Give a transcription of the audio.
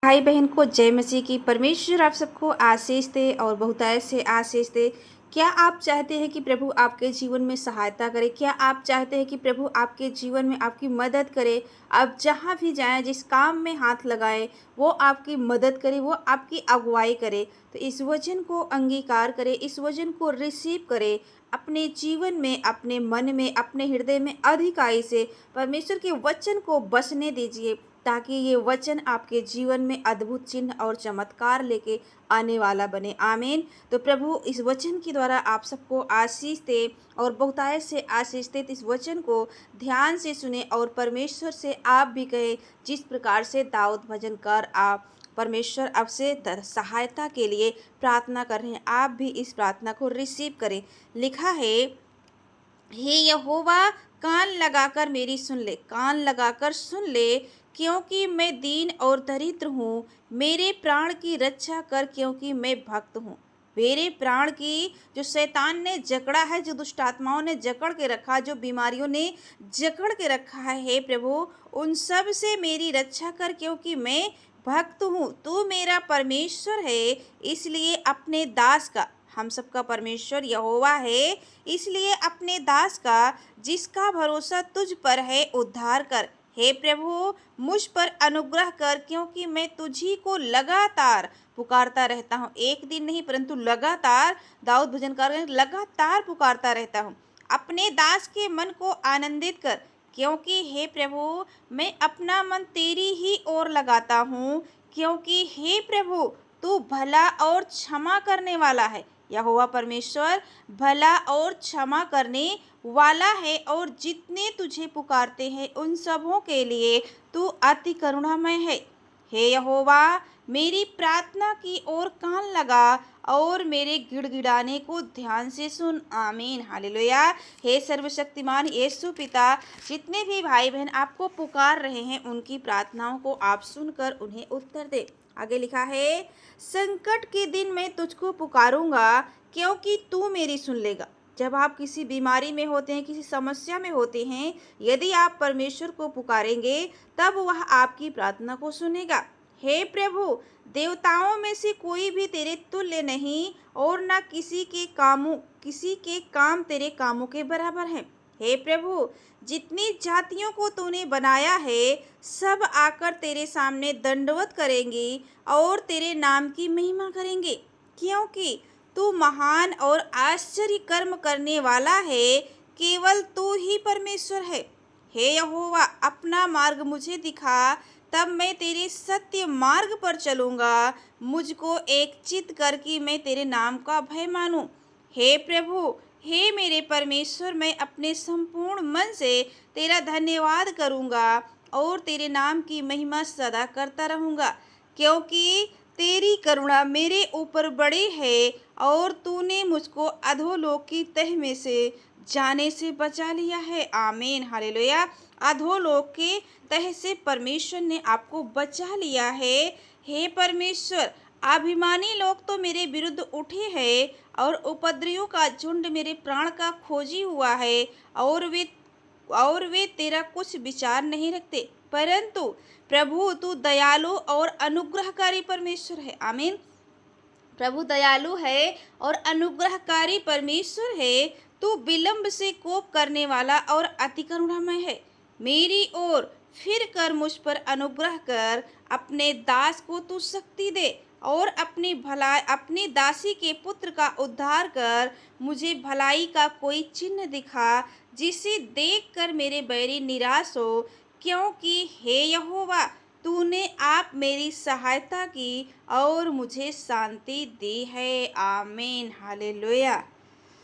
भाई बहन को जय मसीह की। परमेश्वर आप सबको आशीष दे और बहुतायत से आशीष दे। क्या आप चाहते हैं कि प्रभु आपके जीवन में सहायता करे? क्या आप चाहते हैं कि प्रभु आपके जीवन में आपकी मदद करे? आप जहाँ भी जाएं, जिस काम में हाथ लगाएं, वो आपकी मदद करे, वो आपकी अगुवाई करे। तो इस वचन को अंगीकार करें, इस वचन को रिसीव करें अपने जीवन में, अपने मन में, अपने हृदय में अधिकाई से परमेश्वर के वचन को बसने दीजिए, ताकि ये वचन आपके जीवन में अद्भुत चिन्ह और चमत्कार लेके आने वाला बने। आमीन। तो प्रभु इस वचन के द्वारा आप सबको आशीष दे और बहुतायत से आशीष दे। इस वचन को ध्यान से सुने और परमेश्वर से आप भी कहें, जिस प्रकार से दाऊद भजन कर आप परमेश्वर आपसे सहायता के लिए प्रार्थना कर रहे हैं, आप भी इस प्रार्थना को रिसीव करें। लिखा है, हे यहोवा कान लगाकर मेरी सुन ले, कान लगाकर सुन ले, क्योंकि मैं दीन और दरिद्र हूँ। मेरे प्राण की रक्षा कर, क्योंकि मैं भक्त हूँ। मेरे प्राण की जो शैतान ने जकड़ा है, जो दुष्ट आत्माओं ने जकड़ के रखा, जो बीमारियों ने जकड़ के रखा है, हे प्रभु उन सब से मेरी रक्षा कर, क्योंकि मैं भक्त हूँ। तू मेरा परमेश्वर है, इसलिए अपने दास का, हम सबका परमेश्वर यहोवा है, इसलिए अपने दास का जिसका भरोसा तुझ पर है उद्धार कर। हे प्रभु मुझ पर अनुग्रह कर, क्योंकि मैं तुझी को लगातार पुकारता रहता हूँ। एक दिन नहीं परंतु लगातार, दाऊद भजनकार लगातार पुकारता रहता हूँ। अपने दास के मन को आनंदित कर, क्योंकि हे प्रभु मैं अपना मन तेरी ही ओर लगाता हूँ, क्योंकि हे प्रभु तू भला और क्षमा करने वाला है। यहोवा परमेश्वर भला और क्षमा करने वाला है, और जितने तुझे पुकारते हैं उन सबों के लिए तू अति करुणामय है। हे यहोवा मेरी प्रार्थना की ओर कान लगा और मेरे गिड़गिड़ाने को ध्यान से सुन। आमीन, हालेलुया। हे सर्वशक्तिमान यीशु पिता, जितने भी भाई बहन आपको पुकार रहे हैं, उनकी प्रार्थनाओं को आप सुनकर उन्हें उत्तर दे। आगे लिखा है, संकट के दिन मैं तुझको पुकारूंगा, क्योंकि तू मेरी सुन लेगा। जब आप किसी बीमारी में होते हैं, किसी समस्या में होते हैं, यदि आप परमेश्वर को पुकारेंगे, तब वह आपकी प्रार्थना को सुनेगा। हे प्रभु देवताओं में से कोई भी तेरे तुल्य नहीं, और न किसी के काम तेरे कामों के बराबर हैं। हे प्रभु जितनी जातियों को तूने बनाया है, सब आकर तेरे सामने दंडवत करेंगी और तेरे नाम की महिमा करेंगे, क्योंकि तू महान और आश्चर्य कर्म करने वाला है। केवल तू ही परमेश्वर है। हे यहोवा अपना मार्ग मुझे दिखा, तब मैं तेरे सत्य मार्ग पर चलूँगा। मुझको एक चित्त कर कि मैं तेरे नाम का भय मानूं। हे प्रभु हे मेरे परमेश्वर, मैं अपने संपूर्ण मन से तेरा धन्यवाद करूँगा और तेरे नाम की महिमा सदा करता रहूँगा, क्योंकि तेरी करुणा मेरे ऊपर बड़ी है और तूने मुझको अधोलोक की तह में से जाने से बचा लिया है। आमीन, हालेलुया। अधोलोक के तह से परमेश्वर ने आपको बचा लिया है। हे परमेश्वर अभिमानी लोग तो मेरे विरुद्ध उठे हैं, और उपद्रवियों का झुंड मेरे प्राण का खोजी हुआ है, और वे तेरा कुछ विचार नहीं रखते। परंतु प्रभु तू दयालु और अनुग्रहकारी परमेश्वर है। आमीन। प्रभु दयालु है और अनुग्रहकारी परमेश्वर है। तू विलंब से कोप करने वाला और अति करुणामय है। मेरी ओर फिर कर, मुझ पर अनुग्रह कर। अपने दास को तू शक्ति दे और अपनी दासी के पुत्र का उद्धार कर। मुझे भलाई का कोई चिन्ह दिखा, जिसे देखकर मेरे बैरी निराश हो, क्योंकि हे यहोवा तूने आप मेरी सहायता की और मुझे शांति दी है। आमीन, हालेलुया।